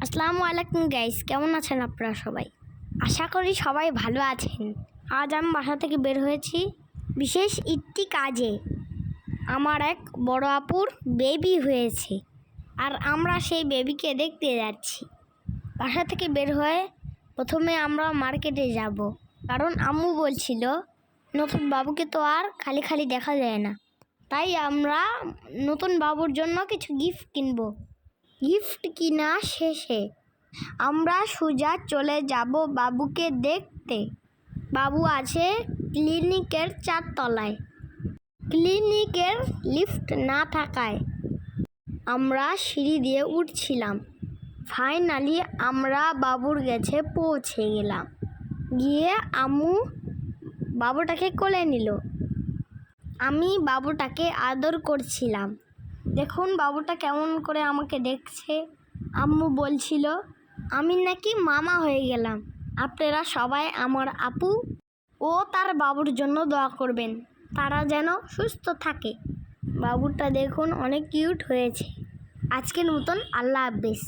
আসসালামু আলাইকুম গাইস, কেমন আছেন আপনারা সবাই? আশা করি সবাই ভালো আছেন। আজ আমি বাসা থেকে বের হয়েছি বিশেষ একটি কাজে। আমার এক বড় আপুর বেবি হয়েছে, আর আমরা সেই বেবিকে দেখতে যাচ্ছি। বাসা থেকে বের হয়ে প্রথমে আমরা মার্কেটে যাব, কারণ আম্মু বলছিল নতুন বাবুকে তো আর খালি খালি দেখা যায় না। তাই আমরা নতুন বাবুর জন্য কিছু গিফট কিনবো। গিফট কিনা শেষে আমরা সোজা চলে যাব বাবুকে দেখতে। বাবু আছে ক্লিনিকের 4 তলায়। ক্লিনিকের লিফট না থাকায় আমরা সিঁড়ি দিয়ে উঠছিলাম। ফাইনালি আমরা বাবুর কাছে পৌঁছে গেলাম। গিয়ে আম্মু বাবুটাকে কোলে নিল। আমি বাবুটাকে আদর করছিলাম। দেখুন বাবুটা কেমন করে আমাকে দেখছে। আম্মু বলছিল আমি নাকি মামা হয়ে গেলাম। আপনারা সবাই আমার আপু ও তার বাবুর জন্য দোয়া করবেন, তারা যেন সুস্থ থাকে। বাবুটা দেখুন অনেক কিউট হয়েছে। আজকের মতন আল্লাহ হাফেজ।